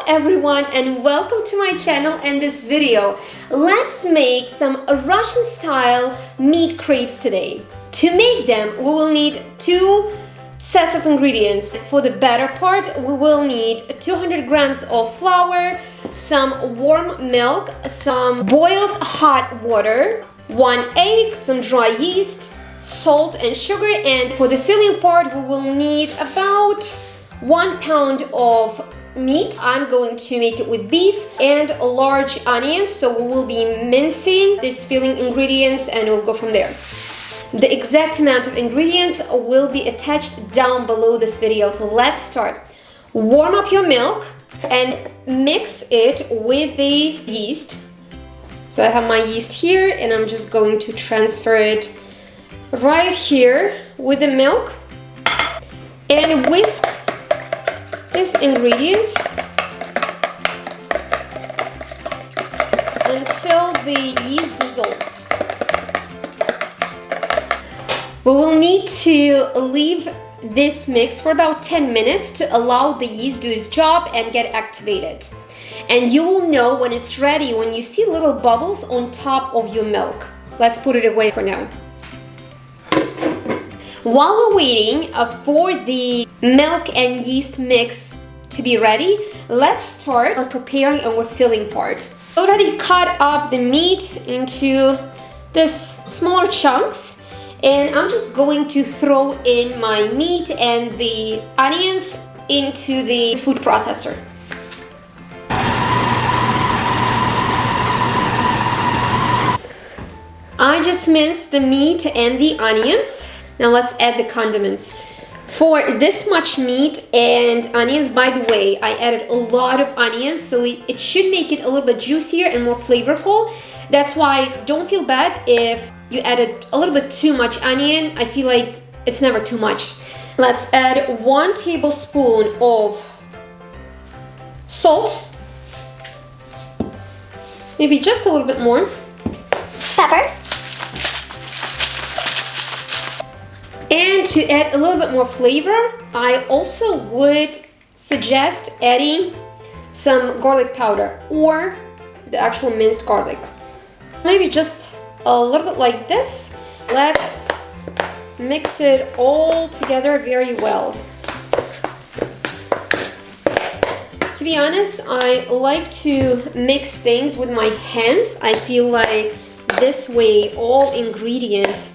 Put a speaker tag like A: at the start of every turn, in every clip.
A: everyone and welcome to my channel and this video. Let's make some Russian style meat crepes today. To make them we will need 2 sets of ingredients. For the batter part we will need 200 grams of flour, some warm milk, some boiled hot water, 1 egg, some dry yeast, salt and sugar, and for the filling part we will need about 1 pound of meat. I'm going to make it with beef and large onions, so we will be mincing these filling ingredients and we'll go from there. The exact amount of ingredients will be attached down below this video, so let's start. Warm up your milk and mix it with the yeast. So I have my yeast here and I'm just going to transfer it right here with the milk and whisk these ingredients until the yeast dissolves. We will need to leave this mix for about 10 minutes to allow the yeast to do its job and get activated. And you will know when it's ready when you see little bubbles on top of your milk. Let's put it away for now. While we're waiting for the milk and yeast mix to be ready, let's start preparing our filling part. I already cut up the meat into this smaller chunks, and I'm just going to throw in my meat and the onions into the food processor. I just minced the meat and the onions. Now let's add the condiments. For this much meat and onions, by the way, I added a lot of onions, so it should make it a little bit juicier and more flavorful. That's why don't feel bad if you added a little bit too much onion. I feel like it's never too much. Let's add 1 tablespoon of salt. Maybe just a little bit more.
B: Pepper.
A: And to add a little bit more flavor, I also would suggest adding some garlic powder or the actual minced garlic. Maybe just a little bit like this. Let's mix it all together very well. To be honest, I like to mix things with my hands. I feel like this way all ingredients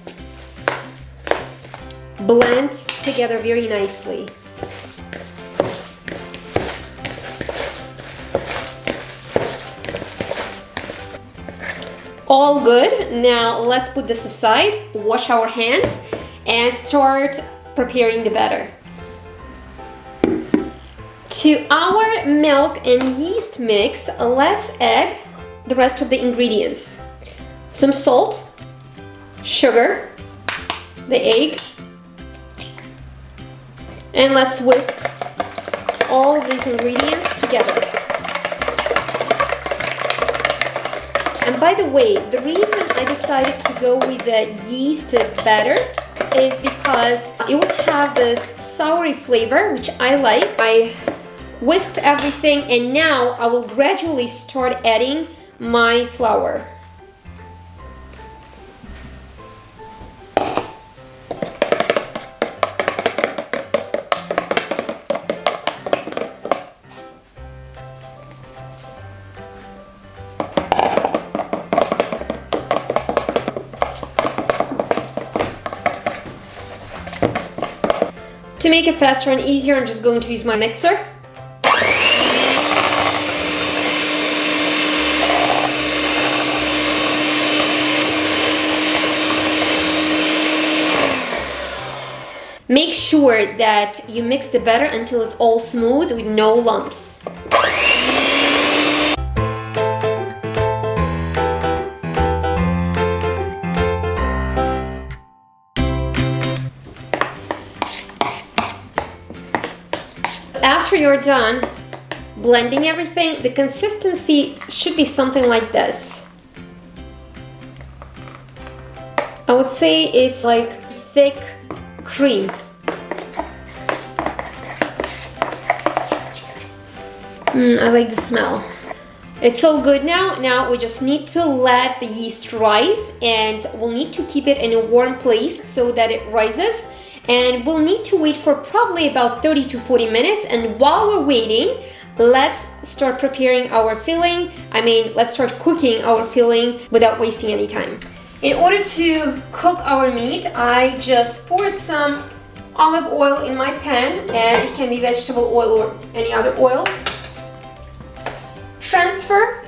A: blend together very nicely. All good. Now let's put this aside, wash our hands, and start preparing the batter. To our milk and yeast mix, let's add the rest of the ingredients. Some salt, sugar, the egg, and let's whisk all these ingredients together. And by the way, the reason I decided to go with the yeast batter is because it would have this soury flavor, which I like. I whisked everything and now I will gradually start adding my flour. To make it faster and easier, I'm just going to use my mixer. Make sure that you mix the batter until it's all smooth with no lumps. After you're done blending everything, the consistency should be something like this. I would say it's like thick cream. I like the smell. It's all good now. Now we just need to let the yeast rise, and we'll need to keep it in a warm place so that it rises. And we'll need to wait for probably about 30 to 40 minutes. And while we're waiting, let's start preparing our filling. Let's start cooking our filling without wasting any time. In order to cook our meat, I just poured some olive oil in my pan, and it can be vegetable oil or any other oil. Transfer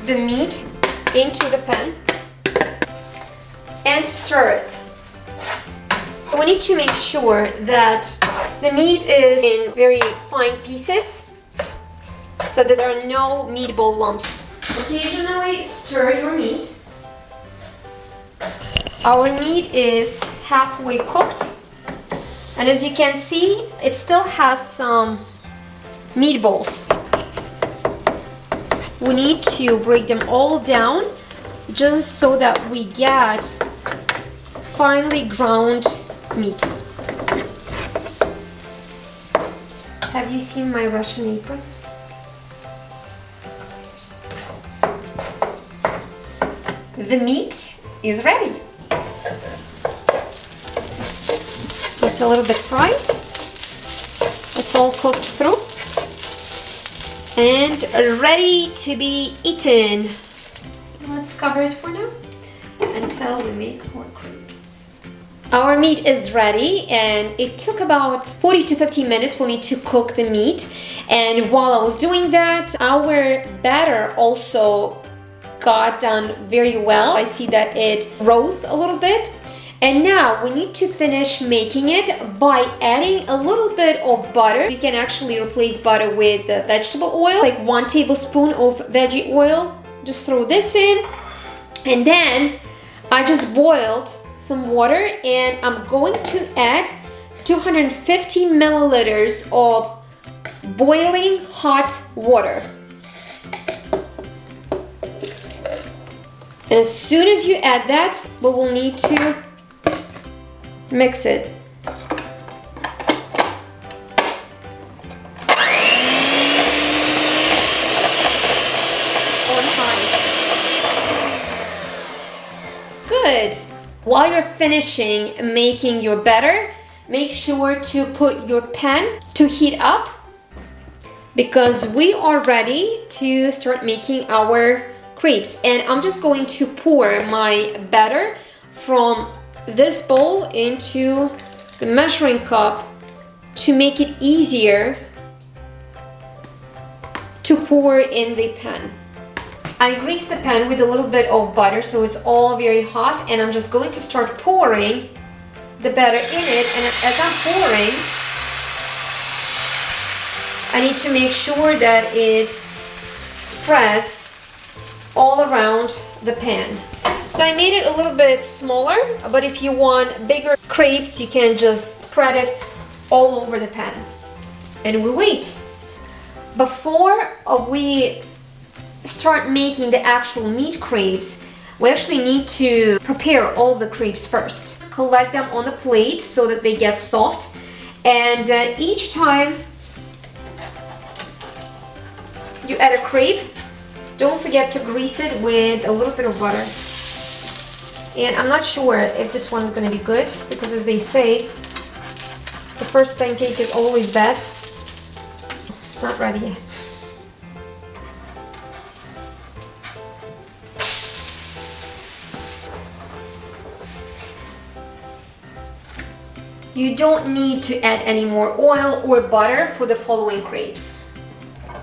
A: the meat into the pan and stir it. We need to make sure that the meat is in very fine pieces so that there are no meatball lumps. Occasionally stir your meat. Our meat is halfway cooked, and as you can see, it still has some meatballs. We need to break them all down just so that we get finely ground meat. Have you seen my Russian apron? The meat is ready. It's a little bit fried. It's all cooked through and ready to be eaten. Let's cover it for now until we make more crepes. Our meat is ready, and it took about 40 to 50 minutes for me to cook the meat. And while I was doing that, our batter also got done very well. I see that it rose a little bit. And now we need to finish making it by adding a little bit of butter. You can actually replace butter with vegetable oil, like 1 tablespoon of veggie oil. Just throw this in. And then I just boiled some water, and I'm going to add 250 milliliters of boiling hot water. And as soon as you add that, we will need to mix it. On high. Good. While you're finishing making your batter, make sure to put your pan to heat up, because we are ready to start making our crepes. And I'm just going to pour my batter from this bowl into the measuring cup to make it easier to pour in the pan. I greased the pan with a little bit of butter so it's all very hot, and I'm just going to start pouring the batter in it. And as I'm pouring, I need to make sure that it spreads all around the pan. So I made it a little bit smaller, but if you want bigger crepes, you can just spread it all over the pan. And we wait. Before we start making the actual meat crepes, we actually need to prepare all the crepes first. Collect them on a plate so that they get soft. And each time you add a crepe, don't forget to grease it with a little bit of butter. And I'm not sure if this one is going to be good, because as they say, the first pancake is always bad. It's not ready yet. You don't need to add any more oil or butter for the following crepes.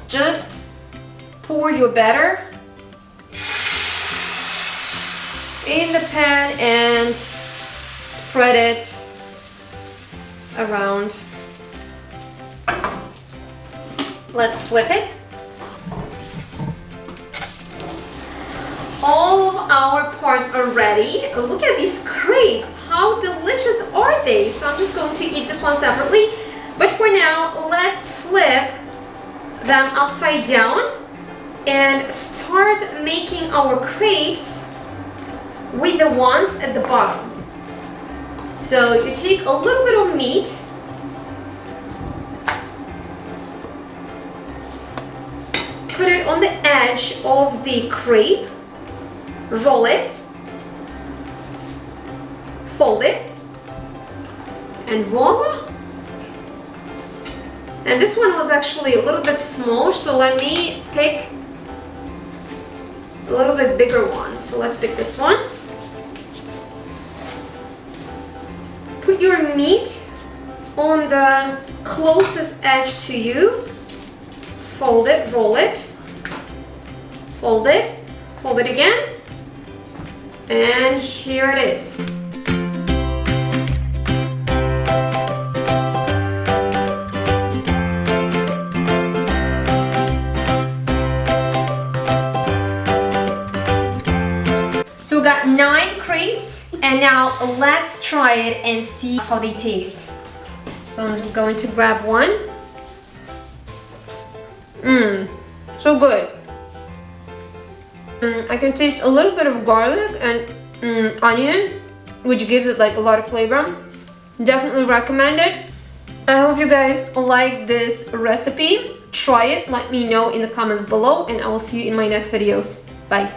A: Just pour your batter in the pan and spread it around. Let's flip it. All of our parts are ready. Look at these crepes. How delicious are they? So I'm just going to eat this one separately. But for now, let's flip them upside down and start making our crepes with the ones at the bottom. So you take a little bit of meat it on the edge of the crepe, roll it, fold it, and voila! And this one was actually a little bit smaller, so let me pick a little bit bigger one. So let's pick this one. Put your meat on the closest edge to you. Fold it, roll it, fold it again, and here it is. So we got 9 crepes, and now let's try it and see how they taste. So I'm just going to grab one. So good. I can taste a little bit of garlic and onion, which gives it like a lot of flavor. Definitely recommend it. I hope you guys like this recipe. Try it, let me know in the comments below, and I will see you in my next videos. Bye.